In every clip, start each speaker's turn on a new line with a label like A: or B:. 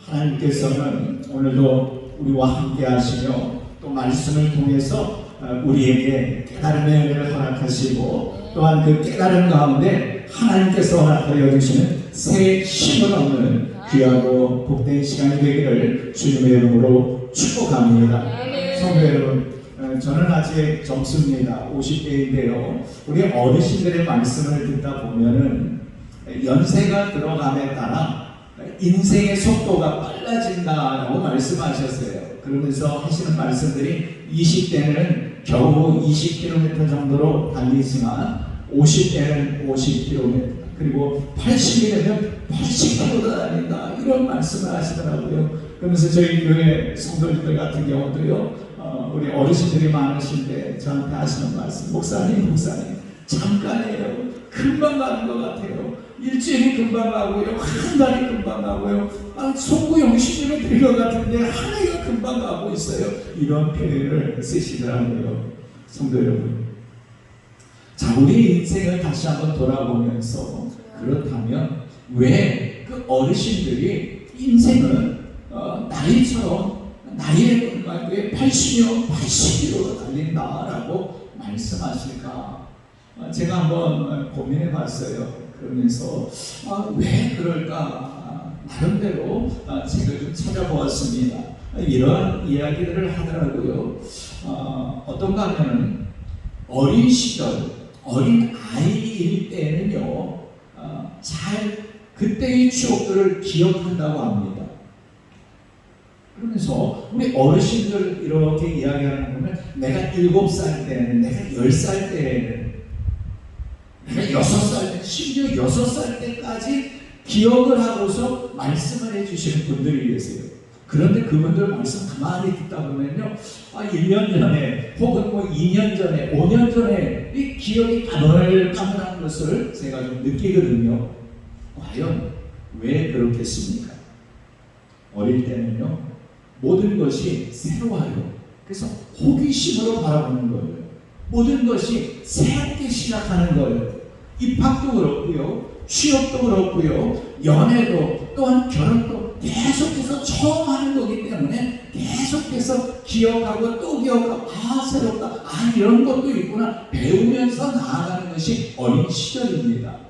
A: 하나님께서는 오늘도 우리와 함께 하시며 또 말씀을 통해서 우리에게 깨달음의 은혜를 허락하시고 또한 그 깨달음 가운데 하나님께서 허락하여 주시는 새 힘을 얻는 귀하고 복된 시간이 되기를 주님의 이름으로 축복합니다. 성도 여러분, 저는 아직 젊습니다. 50대인데요. 우리 어르신들의 말씀을 듣다 보면은 연세가 들어감에 따라 인생의 속도가 빨라진다라고 말씀하셨어요. 그러면서 하시는 말씀들이 20대는 겨우 20km 정도로 달리지만 50대는 50km 그리고 80이 되면 80km도 달린다, 이런 말씀을 하시더라고요. 그러면서 저희 교회 성도님들 같은 경우도요, 우리 어르신들이 많으신데 저한테 하시는 말씀, 목사님 잠깐이에요. 금방 가는 것 같아요. 일주일이 금방 가고요, 한 달이 금방 가고요, 속구 영신님이 될 것 같은데 한 해가 금방 가고 있어요. 이런 표현을 쓰시더라고요. 성도 여러분, 자, 우리 인생을 다시 한번 돌아보면서 그렇다면 왜 그 어르신들이 인생은 나이처럼 나이의 왜 80년 80km로 달린다라고 말씀하실까? 제가 한번 고민해 봤어요. 그러면서 왜 그럴까? 나름대로 책을 좀 찾아보았습니다. 이러한 이야기들을 하더라고요. 어떤가 하면은 어린 시절, 어린 아이일 때는요, 잘 그때의 추억들을 기억한다고 합니다. 그러면서 우리 어르신들 이렇게 이야기하는 거 보면 내가 7살 때는, 내가 10살 때는, 내가 6살 때, 심지어 6살 때까지 기억을 하고서 말씀을 해주시는 분들이 계세요. 그런데 그분들 말씀 가만히 듣다 보면요, 1년 전에 혹은 2년 전에 5년 전에 이 기억이 까물까물한 것을 제가 좀 느끼거든요. 과연 왜 그렇겠습니까? 어릴 때는요, 모든 것이 새로워요. 그래서 호기심으로 바라보는 거예요. 모든 것이 새롭게 시작하는 거예요. 입학도 그렇고요, 취업도 그렇고요, 연애도 또한 결혼도 계속해서 처음 하는 거기 때문에 계속해서 기억하고 또 기억하고, 새롭다, 이런 것도 있구나, 배우면서 나아가는 것이 어린 시절입니다.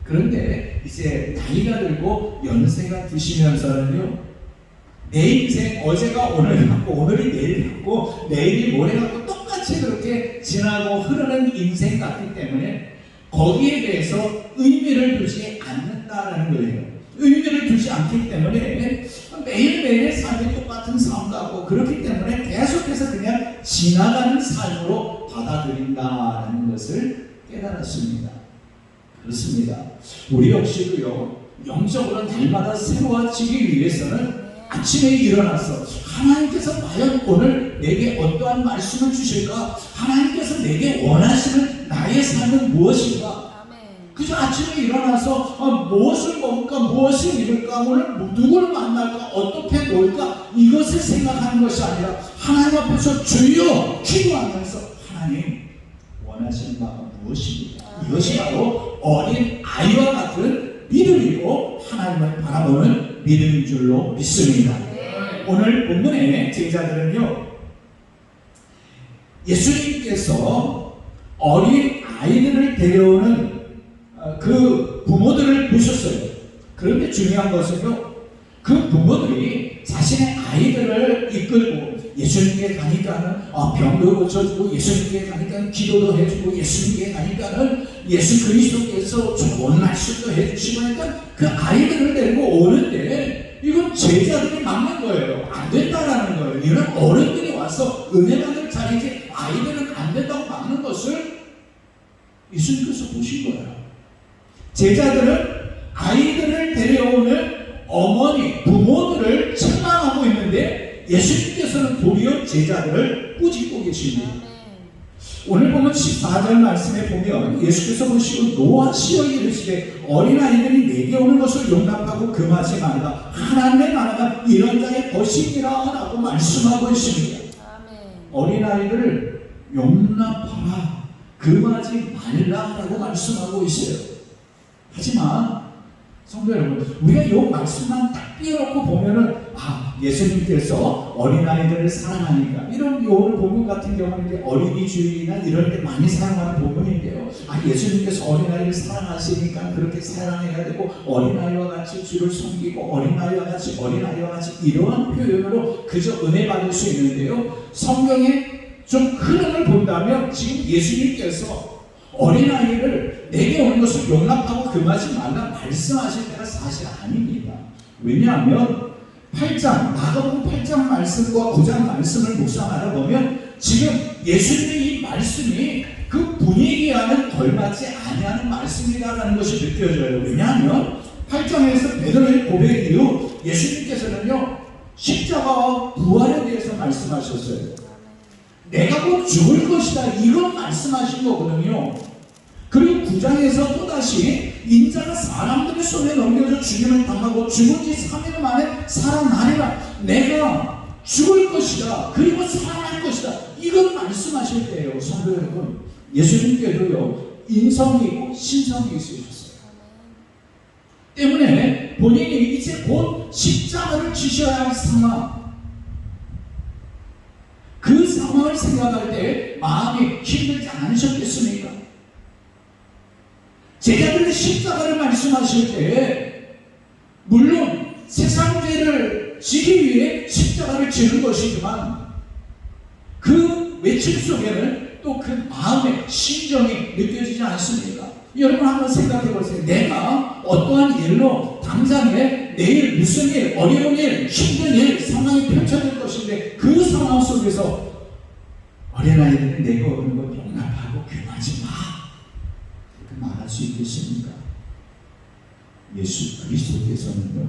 A: 그런데 이제 나이가 들고 연세가 드시면서는요, 내 인생 어제가 오늘 같고 오늘이 내일 같고 내일이 모레 같고 똑같이 그렇게 지나고 흐르는 인생 같기 때문에 거기에 대해서 의미를 두지 않는다라는 거예요. 의미를 두지 않기 때문에 매일매일의 삶이 똑같은 삶 같고, 그렇기 때문에 계속해서 그냥 지나가는 삶으로 받아들인다는 것을 깨달았습니다. 그렇습니다. 우리 역시도요, 영적으로 날마다 새로워지기 위해서는 아침에 일어나서 하나님께서 과연 오늘 내게 어떠한 말씀을 주실까? 하나님께서 내게 원하시는 나의 삶은 무엇인가? 그저 아침에 일어나서 무엇을 먹을까? 무엇을 입을까? 오늘 누구를 만날까? 어떻게 놀까? 이것을 생각하는 것이 아니라 하나님 앞에서 주여 기도하면서 하나님 원하시는 바가 무엇입니까? 이것이 바로 어린 아이와 같은 믿음이고 하나님을 바라보는 믿음인 줄로 믿습니다. 오늘 본문의 제자들은요, 예수님께서 어린 아이들을 데려오는 그 부모들을 보셨어요. 그런데 중요한 것은요, 그 부모들이 자신의 아이들을 이끌고 예수님께 가니까는 병도 고쳐주고, 예수님께 가니까는 기도도 해주고, 예수님께 가니까는 예수 그리스도께서 좋은 말씀도 해주시고 하니까 그 아이들을 데리고 오는데 이건 제자들이 막는 거예요. 안 된다라는 거예요. 이런 어른들이 와서 은혜 받을 자리지 아이들은 안 된다고 막는 것을 예수님께서 보신 거예요. 제자들은 아이들을 데려오는 어머니, 부모들을 책망하고 있는데 예수님께서는 도리어 제자들을 꾸짖고 계십니다. 오늘 보면 14절 말씀에 보면 예수께서 보시고 노하시어 이르시되 어린아이들이 내게 오는 것을 용납하고 금하지 말라. 하나님의 나라가 이런 자의 것이니라 라고 말씀하고 있습니다. 어린아이들을 용납하라, 금하지 말라라고 말씀하고 있어요. 하지만 성도 여러분, 우리가 이 말씀만 딱 띄워놓고 보면은 예수님께서 어린아이들을 사랑하니까, 이런 오늘 본문 같은 경우는 이제 어린이 주일이나 이런 데 많이 사용하는 본문인데요. 예수님께서 어린아이를 사랑하시니까 그렇게 사랑해야 되고, 어린아이와 같이 주를 섬기고, 어린아이와 같이 이러한 표현으로 그저 은혜 받을 수 있는데요. 성경에 좀 흐름을 본다면 지금 예수님께서 어린아이를 내게 오는 것을 용납하고 금하지 말라 말씀하실 때가 사실 아닙니다. 왜냐하면 8장, 마가복음 8장 말씀과 9장 말씀을 묵상하다 보면 지금 예수님의 이 말씀이 그 분위기와는 걸맞지 아니하는 말씀이라는 것이 느껴져요. 왜냐하면 8장에서 베드로의 고백 이후 예수님께서는요, 십자가와 부활에 대해서 말씀하셨어요. 내가 곧 죽을 것이다, 이건 말씀하신 거거든요. 그리고 9장에서 또다시 인자가 사람들의 손에 넘겨져 죽임을 당하고 죽은 지 3일 만에 살아나리라, 내가 죽을 것이다, 그리고 살아날 것이다, 이건 말씀하실 때예요. 성도 여러분, 예수님께도요 인성이 있고 신성이 있으셨어요. 때문에 본인이 이제 곧 십자가를 지셔야 할 상황, 그 상황을 생각할 때 마음이 힘들지 않으셨겠습니까? 제자들의 십자가를 말씀하실 때 물론 세상 죄를 지기 위해 십자가를 지는 것이지만 그 외침 속에는 또 그 마음의 심정이 느껴지지 않습니까? 여러분 한번 생각해 보세요. 내가 어떠한 일로 당장에 내일 무슨 일, 어려운 일, 힘든 일, 상황이 펼쳐질 것인데 그 상황 속에서 어린아이들은 내가 오는 것 용납하고 금하지 마, 그렇게 말할 수 있겠습니까? 예수 그리스도께서는요,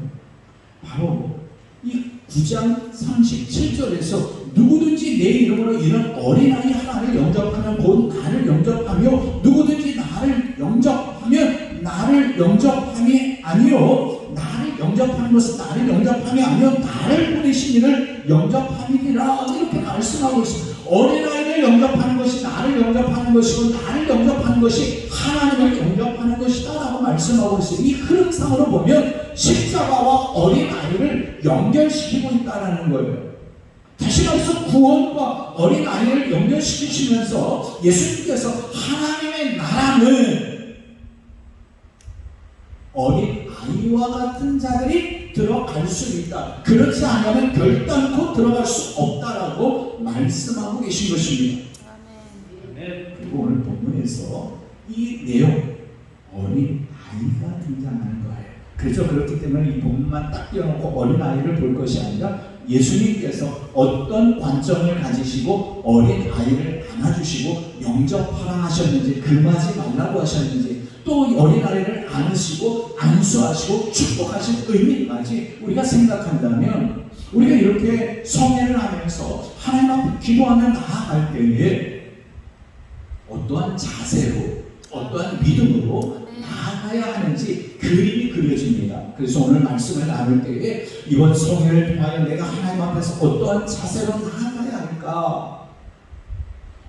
A: 바로 이 9장 37절에서 누구든지 내 이름으로 이런 어린아이 하나를 영접하면 곧 나를 영접하며, 누구든지 나를 영접하면 나를 영접함이 아니요, 나를 영접하는 것은 나를 영접함이 아니요 나를 보내신 이를 영접함이니라, 이렇게 말씀하고 있습니다. 어린아이를 영접하는 것이 나를 영접하는 것이고, 나를 영접하는 것이 하나님을 영접하는 것이다 라고 말씀하고 있어요. 이 흐름상으로 보면 십자가와 어린아이를 연결시키고 있다는 거예요. 다시 말해서 구원과 어린아이를 연결시키시면서 예수님께서 하나님의 나라는 어린아이와 같은 자들이 들어갈 수 있다, 그렇지 않으면 결단코 들어갈 수 없다라고 말씀하고 계신 것입니다. 그리고 오늘 본문에서 이 내용, 어린아이가 등장하는 거예요. 그래서 그렇기 때문에 이 본문만 딱 띄워놓고 어린아이를 볼 것이 아니라 예수님께서 어떤 관점을 가지시고 어린아이를 안아주시고 영접하라 하셨는지, 금하지 말라고 하셨는지, 또 어린아이를 안으시고 안수하시고 축복하신 의미까지 우리가 생각한다면, 우리가 이렇게 성례를 하면서 하나님 앞에 기도하며 나아갈 때에 어떠한 자세로, 어떠한 믿음으로 나아가야 하는지 그림이 그려집니다. 그래서 오늘 말씀을 나눌 때에 이번 성회를 통하여 내가 하나님 앞에서 어떠한 자세로 나아가야 할까,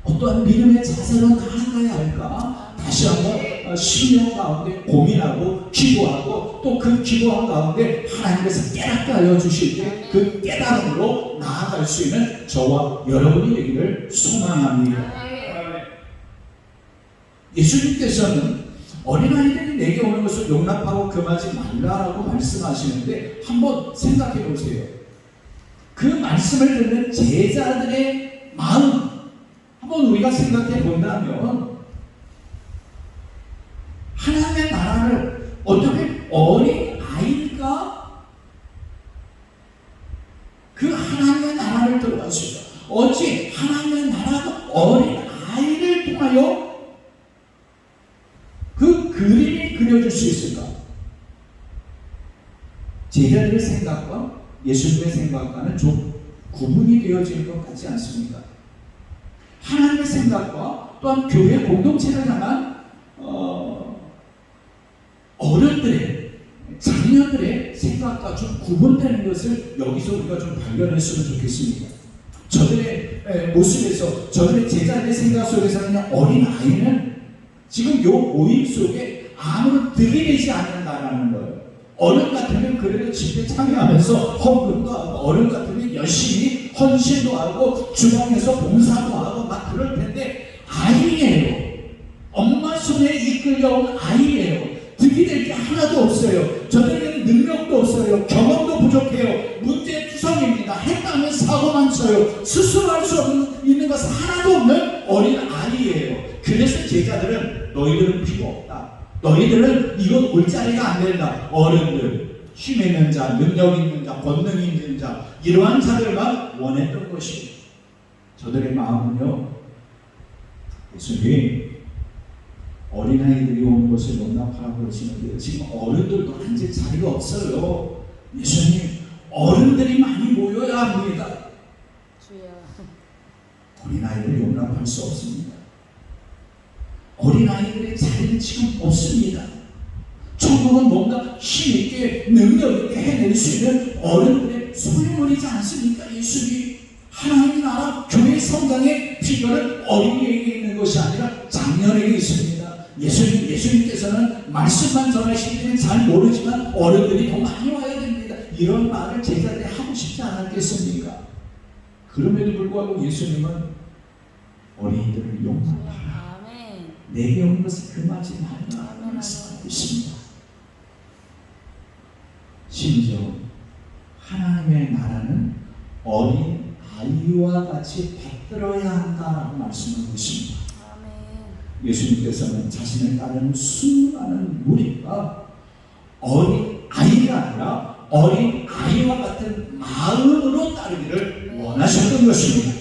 A: 어떠한 믿음의 자세로 나아가야 할까, 다시 한번 심령 가운데 고민하고 기도하고, 또 그 기도한 가운데 하나님께서 깨닫게 하여 주실 때 그 깨달음으로 나아갈 수 있는 저와 여러분이 되기를 소망합니다. 예수님께서는 어린아이들이 내게 오는 것을 용납하고 금하지 말라라고 말씀하시는데, 한번 생각해 보세요. 그 말씀을 듣는 제자들의 마음 한번 우리가 생각해 본다면, 하나님의 나라를 어떻게 어린아이가 그 하나님의 나라를 들어갈 수 있다, 어찌 하나님의 나라가 어린아이를 통하여 그 그림이 그려질 수 있을까? 제자들의 생각과 예수님의 생각과는 좀 구분이 되어질 것 같지 않습니까? 하나님의 생각과 또한 교회 공동체를 향한 어른들의, 자녀들의 생각과 좀 구분되는 것을 여기서 우리가 좀 발견했으면 좋겠습니다. 저들의 모습에서, 저들의 제자들의 생각 속에서는 어린아이는 지금 요 모임 속에 아무런 득이 되지 않는다라는 거예요. 어른 같으면 그래도 집회 참여하면서 헌금도 하고, 어른 같으면 열심히 헌신도 하고 주방에서 봉사도 하고 막 그럴 텐데, 아이예요. 엄마 손에 이끌려온 아이예요. 득이 될 게 하나도 없어요. 저들에게는 능력도 없어요. 경험도 부족해요. 문제투성입니다. 했다면 사고만 쳐요. 스스로 할 수 있는 것은 하나도 없는 어린 아이예요. 그래서 제자들은 너희들은 필요 없다. 너희들은 이건 올 자리가 안 된다. 어른들, 힘 있는 자, 능력 있는 자, 권능 있는 자, 이러한 자들만 원했던 것이고, 저들의 마음은요, 예수님 어린아이들이 오는 것을 용납하라고 그러시는데 지금 어른들도 앉을 자리가 없어요. 예수님, 어른들이 많이 모여야 합니다. 어린아이들을 용납할 수 없습니다. 어린아이들의 자리는 지금 없습니다. 천국은 뭔가 힘있게 능력있게 해낼 수 있는 어른들의 소유물이지 않습니까? 예수님, 하나님 나라 교회 성장의 비결은 어린이에게 있는 것이 아니라 장년에게 있습니다. 예수님께서는 말씀만 전하시기 때문에 잘 모르지만 어른들이 더 많이 와야 됩니다. 이런 말을 제자들이 하고 싶지 않았겠습니까? 그럼에도 불구하고 예수님은 어린이들을 용납하라. 내게 온 것을 금하지 말라 말씀하고 있습니다. 심지어 하나님의 나라는 어린 아이와 같이 받들어야 한다라고 말씀하고 있습니다. 예수님께서는 자신을 따르는 수많은 무리가 어린 아이가 아니라 어린 아이와 같은 마음으로 따르기를 원하셨던 것입니다.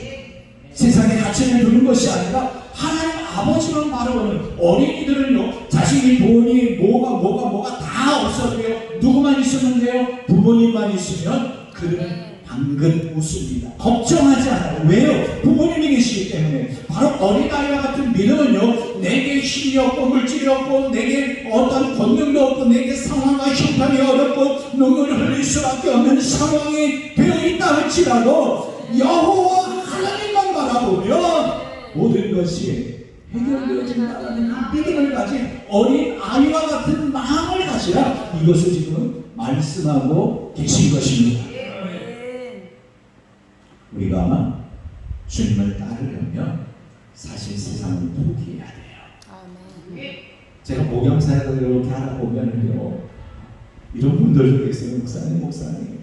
A: 세상에 가치를 두는 것이 아니라 하나님 아버지만 바라보는 어린이들은요, 자신이 돈이 뭐가 다 없어도요, 누구만 있으면 돼요? 부모님만 있으면 그들은 방긋 웃습니다. 걱정하지 않아요. 왜요? 부모님이 계시기 때문에. 바로 어린아이와 같은 믿음은요, 내게 힘이 없고 물질이 없고 내게 어떤 권능도 없고 내게 상황과 형편이 어렵고 눈물을 흘릴 수밖에 없는 상황이 되어 있다 할지라도 여호와 하나님만 바라보면 모든 것이 해결되어진다는 믿음을 가진 어린 아이와 같은 마음을 가지라, 이것을 지금 말씀하고 계신 것입니다. 우리가 주님을 따르려면 사실 세상을 포기해야 돼요. 제가 목양사에서 이렇게 하다 보면은요, 이런 분들도 계세요. 목사님.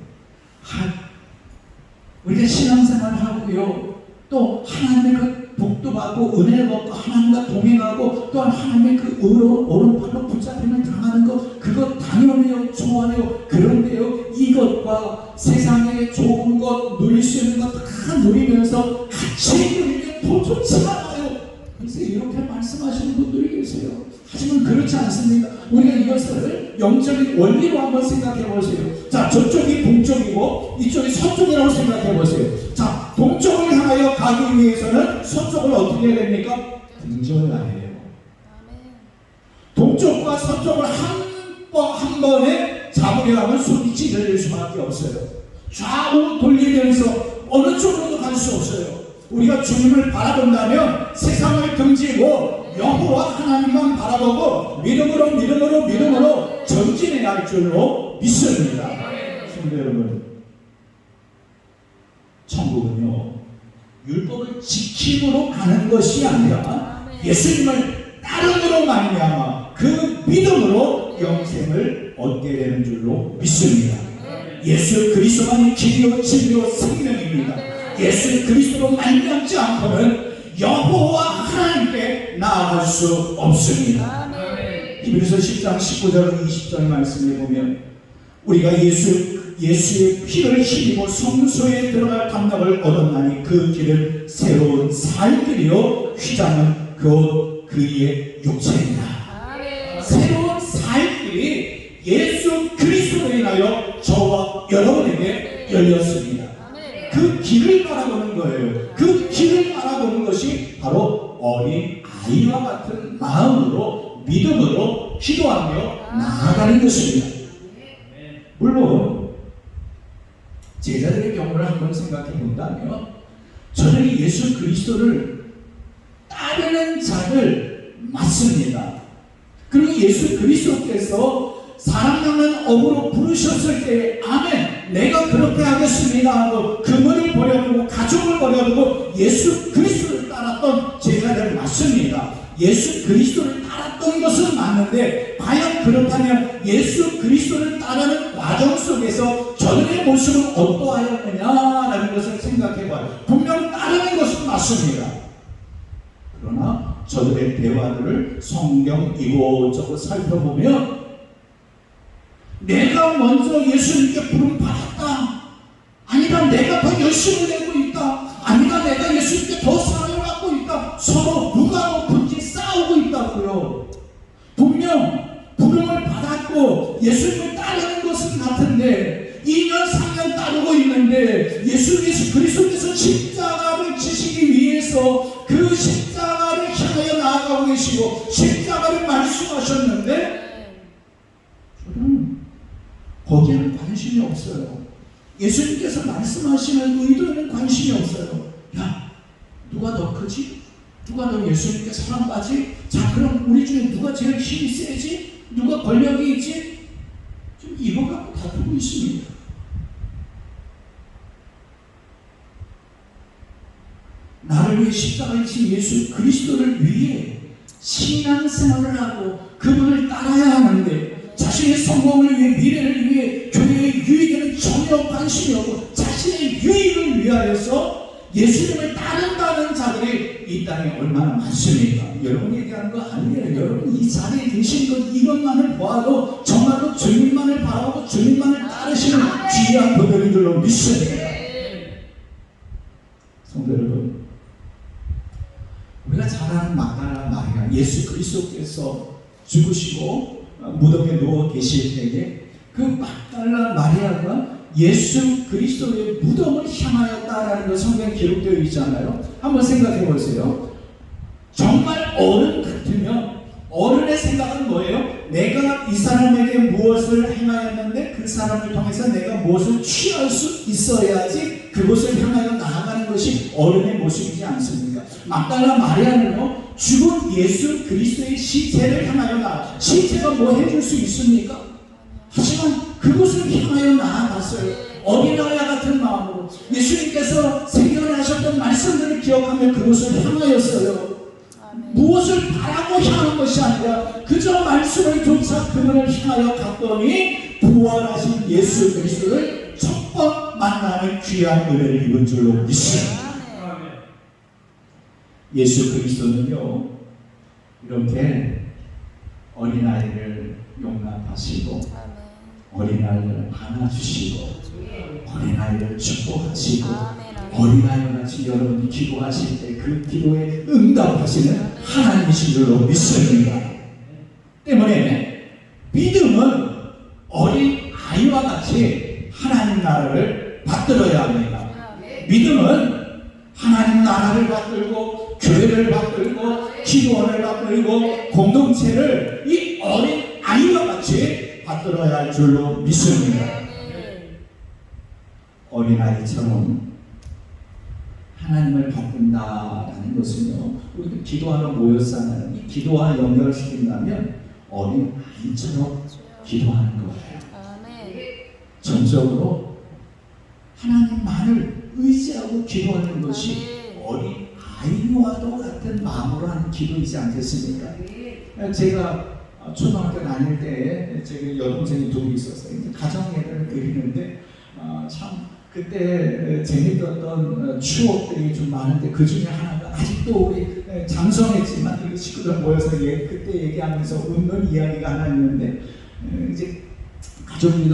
A: 우리가 신앙생활 하고요, 또 하나님의 그 복도 받고 은혜를 받고 하나님과 동행하고 또한 하나님의 그 오른팔로 붙잡히면 당하는 것, 그것 당연해요. 좋아요. 그런데요, 이것과 세상의 좋은 것, 누릴 수 있는 것 다 누리면서 같이 누리면 더 좋지 않아요. 그래서 이렇게 말씀하시는 분들이 계세요. 하지만 그렇지 않습니다. 우리가 이것을 영적인 원리로 한번 생각해 보세요. 자, 저쪽이 동쪽이고 이쪽이 서쪽이라고 생각해 보세요. 자, 동쪽을 향하여 가기 위해서는 서쪽을 어떻게 해야 됩니까? 등져야 해요. 동쪽과 서쪽을 한 번에 잡으려면 손이 찢어질 수밖에 없어요. 좌우 돌리면서 어느 쪽으로도 갈 수 없어요. 우리가 주님을 바라본다면 세상을 등지고 여호와 하나님만 바라보고 믿음으로 전진해야 할 줄로 믿습니다. 성도 여러분, 천국은요, 율법을 지킴으로 가는 것이 아니라 예수님을 따름으로 말미암아 그 믿음으로 영생을 얻게 되는 줄로 믿습니다. 예수 그리스도만이 길이요 진리요 생명입니다. 예수 그리스도로 말미암지 않고는 여호와 하나님께 나아갈 수 없습니다. 히브리서 10장 19절 20절 말씀에 보면 우리가 예수의 피를 힘입어 성소에 들어갈 담력을 얻었나니 그 길은 새로운 살 길이요 휘장은 곧 그의 육체입니다. 새로운 살 길이 예수 그리스도로 인하여 저와 여러분에게 열렸습니다. 그 길을 바라보는 거예요. 그 길을 바라보는 것이 바로 어린 아이와 같은 마음으로 믿음으로 기도하며 나아가는 것입니다. 물론 제자들의 경우를 한번 생각해 본다면 저들이 예수 그리스도를 따르는 자들 맞습니다. 그리고 예수 그리스도께서 사람 낳는 업으로 부르셨을 때 아멘 내가 그렇게 하겠습니다 하고 그물을 버려두고 가족을 버려두고 예수 그리스도를 따랐던 제자들 맞습니다. 예수 그리스도를 따랐던 것은 맞는데 과연 그렇다면 예수 그리스도를 따르는 과정 속에서 저들의 모습은 어떠하였느냐라는 것을 생각해봐요. 분명 따르는 것은 맞습니다. 그러나 저들의 대화들을 성경 이곳저곳 살펴보면 내가 먼저 예수님께 부름 받았다. 아니다 내가 더 열심을 내고 있다. 아니다 내가 예수님께 더 사랑을 받고 있다. 서로 누가 높은지 싸우고 있다고요. 분명 부름을 받았고 예수님을 따르는 것은 같은데 2년 3년 따르고 있는데 예수 그리스도께서 십자가를 지시기 위해서 그 십자가를 향하여 나아가고 계시고 십자가를 말씀하셨는데 저는 거기에는 관심이 없어요. 예수님께서 말씀하시는 의도에는 관심이 없어요. 야, 누가 더 크지? 누가 더 예수님께 사랑받지? 자, 그럼 우리 중에 누가 제일 힘이 세지? 누가 권력이 있지? 지금 이거 갖고 다투고 있습니다. 나를 위해 십자가에 진 예수 그리스도를 위해 신앙생활을 하고 그분을 따라야 하는데 자신의 성공을 위해 미래를 위해 교회의 유익에는 전혀 관심이 없고 자신의 유익을 위하여서 예수님을 따른다는 자들이 이 땅에 얼마나 많습니까? 여러분 얘기하는 거 아니에요. 여러분 이 자리에 계신 것 이것만을 보아도 정말로 주님만을 바라보고 주님만을 따르시는 귀한 분들인 줄로 믿습니다. 성도 여러분, 우리가 잘 아는 막달라 마리아, 예수 그리스도께서 죽으시고 무덤에 누워 계실 때에 그 막달라 마리아가 예수 그리스도의 무덤을 향하였다라는 거 성경에 기록되어 있잖아요. 한번 생각해 보세요. 정말 어른 같으면 어른의 생각은 뭐예요? 내가 이 사람에게 무엇을 행하였는데 그 사람을 통해서 내가 무엇을 취할 수 있어야지 그곳을 향하여 나아가는 것이 어른의 모습이지 않습니까? 막달라 마리아는요, 죽은 예수 그리스도의 시체를 향하여 나아. 시체가 뭐 해줄 수 있습니까? 하지만 그곳을 향하여 나아갔어요. 어린아이와 같은 마음으로 예수님께서 생겨나셨던 말씀들을 기억하며 그곳을 향하였어요. 무엇을 바라고 향한 것이 아니라 그저 말씀을 쫓아 그분을 향하여 갔더니 부활하신 예수 그리스도를 첫 번 만나는 귀한 은혜를 입은 줄로 믿습니다. 예수 그리스도는요, 이렇게 어린아이를 용납하시고 어린아이를 안아주시고 어린아이를 축복하시고 어린아이와 같이 여러분이 기도하실 때 그 기도에 응답하시는 하나님이신 줄로 믿습니다. 때문에 믿음은 어린아이와 같이 하나님 나라를 받들어야 합니다. 믿음은 하나님 나라를 받들고 교회를 받들고 기도원을 받들고 공동체를 이 어린아이와 같이 받들어야 할 줄로 믿습니다. 어린아이처럼 하나님을 받든다라는 것은요, 우리가 기도하러 모였잖아요. 이 기도와 연결시킨다면 어린아이처럼 기도하는 거예요. 전적으로 하나님만을 의지하고 기도하는 것이 어린아이와도 같은 마음으로 하는 기도이지 않겠습니까? 제가 초등학교 다닐 때 제 여동생이 둘이 있었어요. 가정예배를 드리는데 참 그때 재밌었던 추억들이 좀 많은데 그 중에 하나가 아직도 우리 장성했지만 우리 식구들 모여서 그때 얘기하면서 웃는 이야기가 하나 있는데 이제 가족이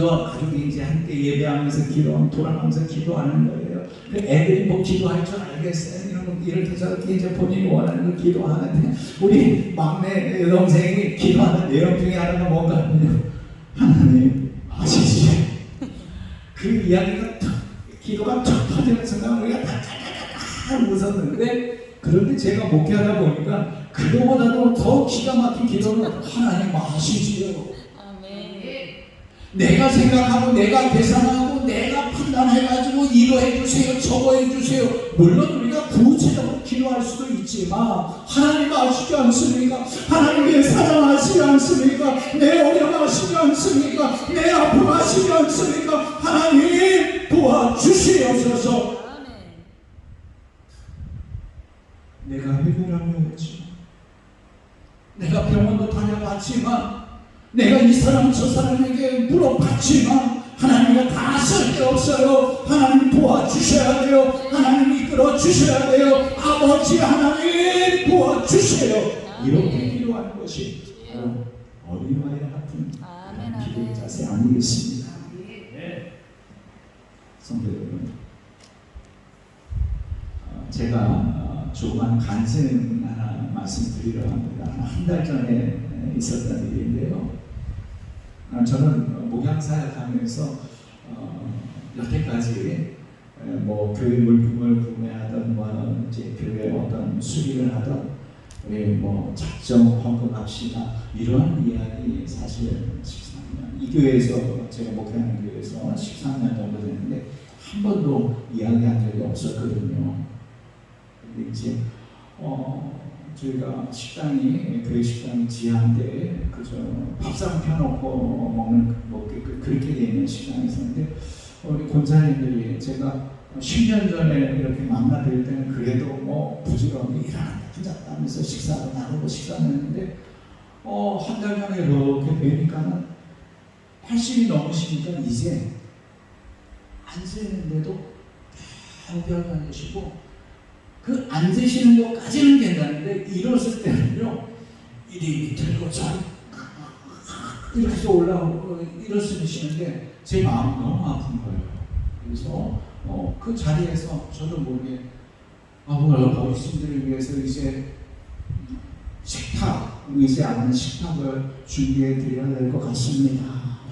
A: 이제 함께 예배하면서 기도하면 돌아가면서 기도하는 거예요. 애들이 뭐 기도할 줄 알겠어요. 이렇게 저렇게 이제 본인이 원하는 걸 기도하는데 우리 막내 여동생이 기도하는 내용 중에 하나가 뭔가 하면요, 하나님 아시지? 그 이야기가 기도가 툭 터지는 순간 우리가 다 웃었는데, 그런데 제가 목회하다 보니까 그거보다도 더 기가 막힌 기도는 하나님 아시지요. 내가 생각하고 내가 계산하고 내가 판단해가지고 이거 해주세요 저거 해주세요. 물론 우리가 구체적으로 기도할 수도 있지만 있지만 하나님 아시지 않습니까? 하나님의 사랑하시지 않습니까? 내 어려워하시지 않습니까? 내 아픔하시지 않습니까? 하나님 도와주시옵소서. 내가 해결하려했지, 내가 병원도 다녀봤지만, 내가 이 사람 저 사람에게 물어봤지만 하나님은 다 쓸데없어요. 하나님 도와주셔야 돼요. 하나님 이끌어 주셔야 돼요. 아버지 하나님 도와주세요. 이렇게 기도하는 것이 바로 어린아이와 같은 기도의 자세 아니겠습니까? 성도 여러분, 제가 조그만 간증 하나 말씀드리려 합니다. 한 달 전에 있었던 일인데요. 저는 목양사역하면서 여태까지 뭐 교회 물품을 구매하던 뭐 이제 교회 어떤 수리를 하던 뭐 작정 헌금합시다 이런 이야기 사실 13년 이 교회에서 제가 목회하는 교회에서 13년 정도 됐는데 한 번도 이야기한 적이 없었거든요. 근데 이제 저희가 식당이 교회 식당이 지하인데 그저 밥상 펴놓고 먹는 뭐 그렇게 돼 있는 식당이 있었는데 우리 권사님들이 제가 10년 전에 이렇게 만나뵐 때는 그래도 뭐 부지런히 일하는다 부잡다 하면서 식사를 나누고 식사를 했는데 한 달 전에 이렇게 뵈니까는 80이 넘으시니까 이제 앉으는데도 펴펴 앉으시고 그 앉으시는 것까지는 괜찮은데 일었을 때는요 이리 밑으로 잘 이렇게 해서 올라오고 일어서시는데 제 마음이 너무 아픈 거예요. 그래서 그 자리에서 저도 모르게 어르신들을 위해서 이제 식탁, 의지 않는 식탁을 준비해 드려야 될 것 같습니다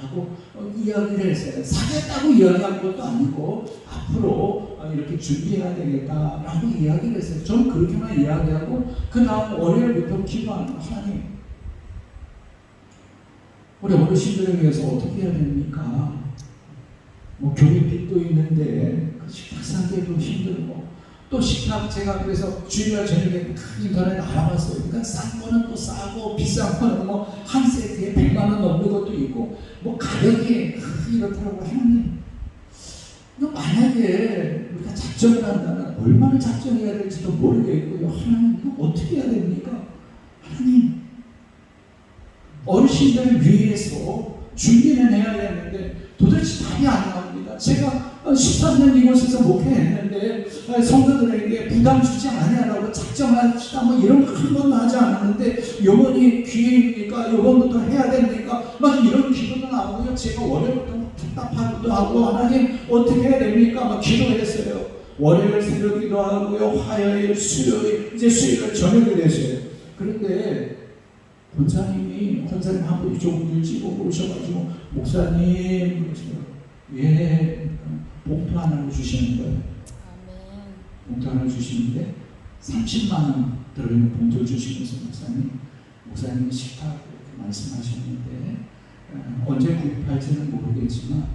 A: 라고 이야기를 했어요. 사겠다고 이야기한 것도 아니고 앞으로 이렇게 준비해야 되겠다라고 이야기를 했어요. 저는 그렇게만 이야기하고 그 다음 월요일부터 기도하는 하나님, 우리 어르신들을 위해서 어떻게 해야 됩니까? 뭐 교육빚도 있는데 그 식탁 사기도 힘들고 또 식탁 제가 그래서 주일날 저녁에 인터넷 알아봤어요. 그러니까 싼 거는 또 싸고 비싼 거는 뭐 한 세트에 100만 원 넘는 것도 있고 뭐 가격이 이렇더라고. 하나님, 만약에 우리가 작정을 한다면 얼마나 작정해야 될지도 모르겠고요. 하나님, 이거 어떻게 해야 됩니까? 하나님, 어르신들을 위해서 준비는 해야 되는데 도대체 답이 안 나옵니다. 제가 13년 이곳에서 목회했는데 성도들에게 부담 주지 아니하라고 작정합시다 뭐 이런 거 한 번도 하지 않았는데 요번이 기회입니까? 요번부터 해야 됩니까? 막 이런 기도도 나오고요. 제가 월요일부터 답답하기도 하고 하나님 어떻게 해야 됩니까? 막 기도했어요. 월요일 새벽기도 하고요. 화요일, 수요일, 이제 수요일 저녁이 됐어요. 그런데 권사님 한 분이 조금 일찍 오셔가지고 목사님 그러시더라고요. 예, 봉투 하나를 주시는 거예요. 봉투 하나를 주시는데 30만 원 들어있는 봉투를 주시면서 목사님 식탁 이렇게 말씀하셨는데 언제 구입할지는 모르겠지만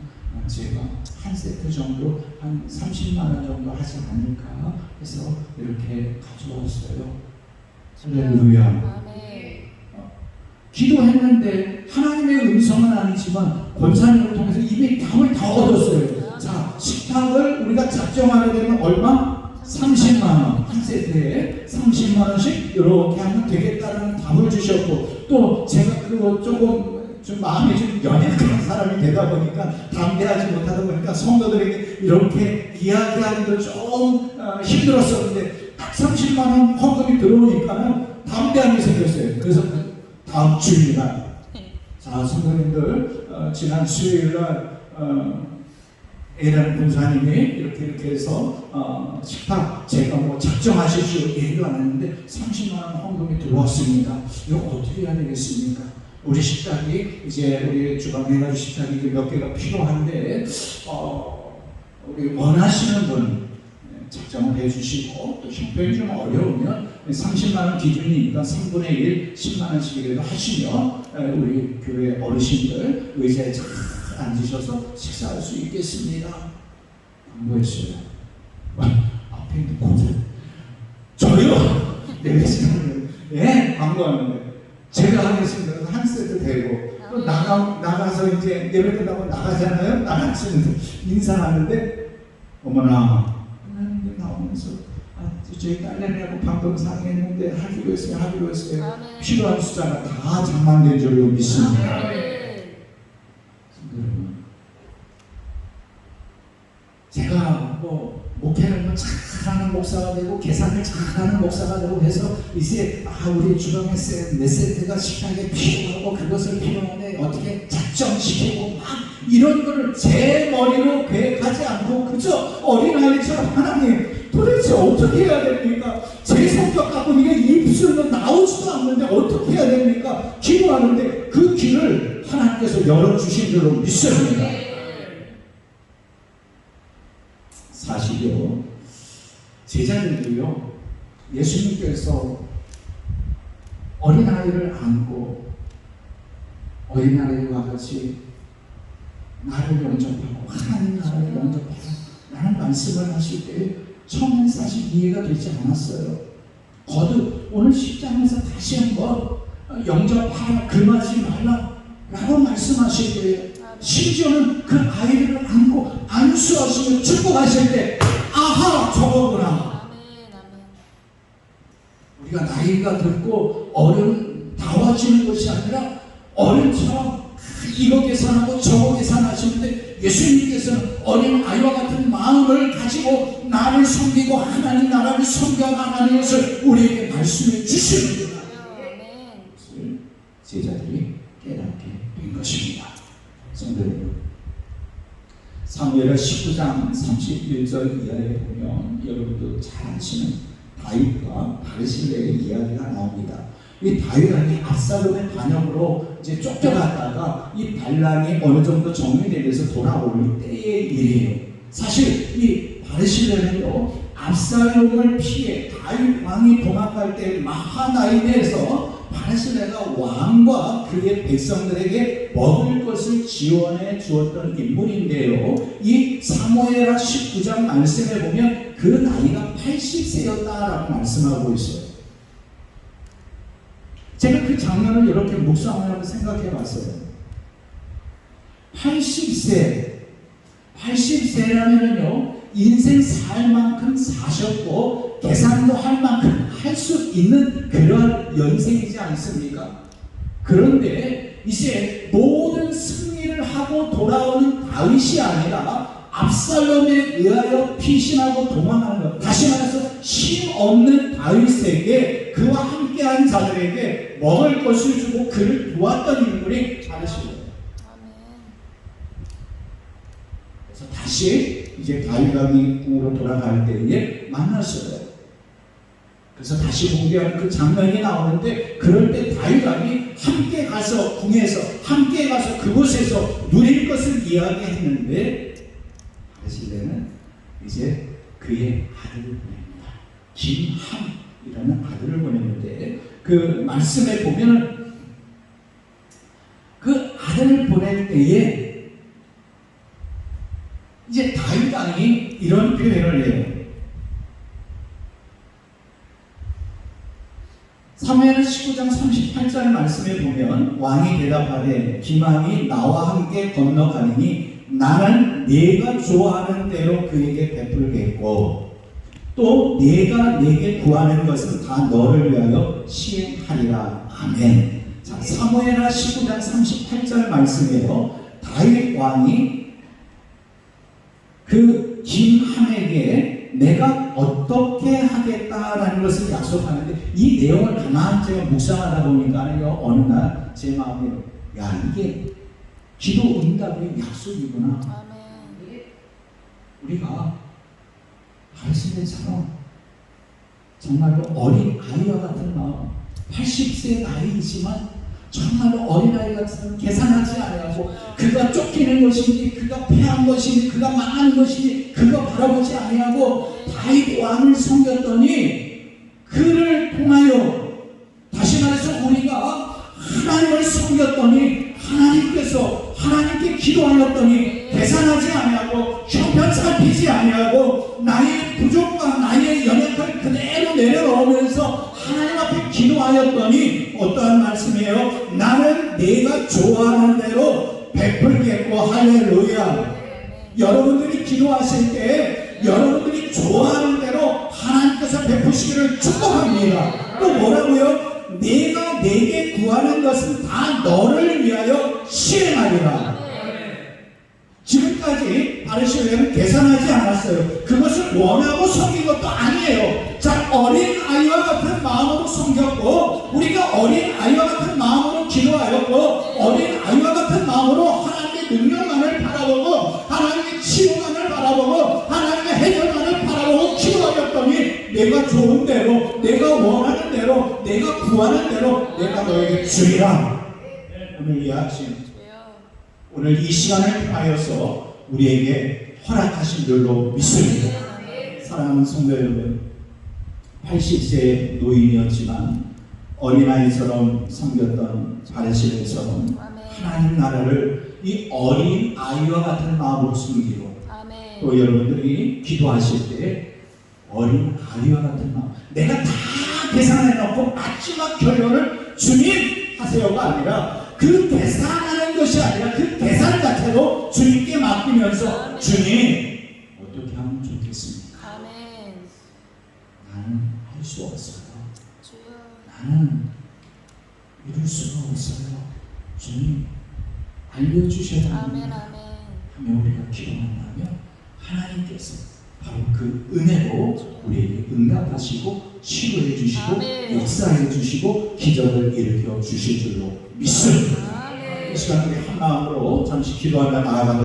A: 제가 한 세트 정도 한 30만 원 정도 하지 않을까 해서 이렇게 가져왔어요. 할렐루야. 기도했는데 하나님의 음성은 아니지만 권사님을 통해서 이미 답을 다 얻었어요. 자, 식탁을 우리가 작정하게 되면 얼마? 30만 원. 한 세트에 30만 원씩 이렇게 하면 되겠다는 답을 주셨고 또 제가 그거 좀 마음이 좀 연약한 사람이 되다 보니까 담대하지 못하다 보니까 성도들에게 이렇게 이야기하기도 좀 힘들었었는데 딱 30만 원 헌금이 들어오니까는 담대함이 생겼어요. 그래서 다음 주일날 자 성도님들 지난 수요일날 A라는 군사님이 이렇게 해서 식탁 제가 뭐 작정하십시오 얘기도 안 했는데 30만 원 헌금이 들어왔습니다. 이거 어떻게 해야 되겠습니까? 우리 식탁이 이제 우리 주방해가지고 식탁이 몇 개가 필요한데 우리 원하시는 분 작정을 해주시고 또 형편이 좀 어려우면 30만 원 기준이니까 3분의 1, 10만 원씩이라도 하시면 우리 교회 어르신들 의자에 잘 앉으셔서 식사할 수 있겠습니다. 광고했어요. 앞에 있는 고생 저요? 내외시간을 예, 광고하는데 제가 하겠습니다. 그래서 한 세트 되고 또 나가서 이제 예배 끝나고 나가잖아요. 나가시면서 인사하는데 어머나 하나님 나오면서 저희 딸내미하고 방금 상의했는데 하기로 했어요. 필요한 숫자가 다 장만된 줄로 믿습니다. 제가 뭐 목회를 뭐 잘하는 목사가 되고 계산을 잘하는 목사가 되고 해서 이제 우리 주방에 몇 세트가 식당에 필요하고 그것을 필요한데 어떻게 작정시키고 막 이런 거를 제 머리로 계획하지 않고 그저 어린아이처럼 하나님 도대체 어떻게 해야 됩니까? 제 성격 갖고 이게 입술로 나오지도 않는데 어떻게 해야 됩니까? 기도하는데 그 길을 하나님께서 열어주신 줄로 믿습니다. 사실요, 제자들도요, 예수님께서 어린아이를 안고 어린아이와 같이 나를 영접하고 하나님 나라를 영접하라 라는 말씀을 하실 때 처음엔 사실 이해가 되지 않았어요. 거듭 오늘 10장에서 다시 한번 영접하라, 금하지 말라 라고 말씀하실 때 심지어는 그 아이를 안고 안수하시며 축복하실 때 아하 저거구나. 우리가 나이가 들고 어른다워지는 것이 아니라 어른처럼 이거 계산하고 저거 계산하시는데 예수님께서는 어린 아이와 같은 마음을 가지고 나를 섬기고 하나님 나라를 섬겨가는 것을 우리에게 말씀해 주시는구나. 그것을 제자들이 깨닫게 된 것입니다. 성도 여러분, 사무엘하 19장 31절 이하에 보면 여러분도 잘 아시는 다윗과 바르실레의 이야기가 나옵니다. 이 다윗이 압살롬의 반역으로 이제 쫓겨갔다가 이 반란이 어느 정도 정리되면서 돌아올 때의 일이에요. 사실 이 바르실레는요, 압살롬을 피해 다윗 왕이 도망갈 때 마하나임에서 바르실레가 왕과 그의 백성들에게 먹을 것을 지원해 주었던 인물인데요. 이 사무엘하 19장 말씀에 보면 그 나이가 80세였다라고 말씀하고 있어요. 제가 그 장면을 이렇게 묵상하면서 생각해 봤어요. 80세라면요, 인생 살 만큼 사셨고 계산도 할 만큼 할 수 있는 그런 연생이지 않습니까? 그런데 이제 모든 승리를 하고 돌아오는 다윗이 아니라 압살롬에 의하여 피신하고 도망하는 것, 다시 말해서 심 없는 다윗에게 그와 함께한 자들에게 먹을 것을 주고 그를 도왔던 인물이 바르실레. 그래서 다시 이제 다윗 왕이 궁으로 돌아갈 때에 만났어요. 그래서 다시 공개하는 그 장면이 나오는데, 그럴 때 다윗 왕이 함께 가서 궁에서 함께 가서 그곳에서 누릴 것을 이야기했는데 바르실레는 이제 그의 아들을 보냅니다. 김함이라는 아들을 보냈는데 그 말씀에 보면 그 아들을 보낼 때에 이제 다윗 왕이 이런 표현을 해요. 사무엘하 19장 38절 말씀에 보면 왕이 대답하되 김함이 나와 함께 건너가니 나는 네가 좋아하는 대로 그에게 베풀겠고 또 네가 내게 구하는 것은 다 너를 위하여 시행하리라. 아멘. 자, 사무엘하 19장 38절 말씀에요, 다윗 왕이 그 김함에게 내가 어떻게 하겠다라는 것을 약속하는데, 이 내용을 가만히 제가 묵상하다 보니까요, 어느 날 제 마음에 야, 이게 기도 응답의 약속이구나. 아멘. 우리가 바르실레처럼 정말로 어린 아이와 같은 마음, 80세 나이이지만 정말로 어린아이 같은 계산하지 아니하고 그가 쫓기는 것인지 그가 패한 것인지 그가 망하는 것인지 그가 바라보지 아니하고 다윗 왕을 섬겼더니 그를 통하여, 다시 말해서 우리가 하나님을 섬겼더니 하나님께서 하나님께 기도하였더니 계산하지 아니하고 형편 살피지 아니하고 나의 부족과 나의 연약함을 그대로 내려놓으면서 기도하였더니 어떠한 말씀이에요? 나는 내가 좋아하는 대로 베풀겠고. 할렐루야. 여러분들이 기도하실 때 여러분들이 좋아하는 대로 하나님께서 베푸시기를 축복합니다. 또 뭐라고요? 내가 내게 구하는 것은 다 너를 위하여 시행하리라. 지금까지 바르실레는 계산하지 않았어요. 그것을 원하고 섬긴 것도 아니에요. 자, 어린 아이와 같은 마음으로 섬겼고, 우리가 어린 아이와 같은 마음으로 기도하였고, 어린 아이와 같은 마음으로 하나님의 능력만을 바라보고, 하나님의 치유만을 바라보고, 하나님의 해결만을 바라보고 기도하였더니 내가 좋은 대로, 내가 원하는 대로, 내가 구하는 대로 내가 너에게 주리라. 오늘 이 아침, 오늘 이 시간을 통하여서 우리에게 허락하신 줄로 믿습니다. 사랑하는 성도 여러분, 80세 노인이었지만 어린아이처럼 섬겼던 바르실레처럼 하나님 나라를 이 어린 아이와 같은 마음으로 숨기고, 또 여러분들이 기도하실 때 어린 아이와 같은 마음, 내가 다 계산해놓고 마지막 결론을 주님 하세요가 아니라, 그 계산하는 것이 아니라 그 계산 자체로 주님께 맡기면서, 주님 어떻게 하면 좋겠습니까? 나는 할 수 없어요. 나는 이룰 수가 없어요. 주님 알려주셔야 합니다. 하며 우리가 기도한다면 하나님께서 바로 그 은혜로 우리에게 응답하시고 치료해 주시고 역사해 주시고 기적을 일으켜 주실 줄로 믿습니다. 이 시간 우리 한 마음으로 잠시 기도하며 나아가도록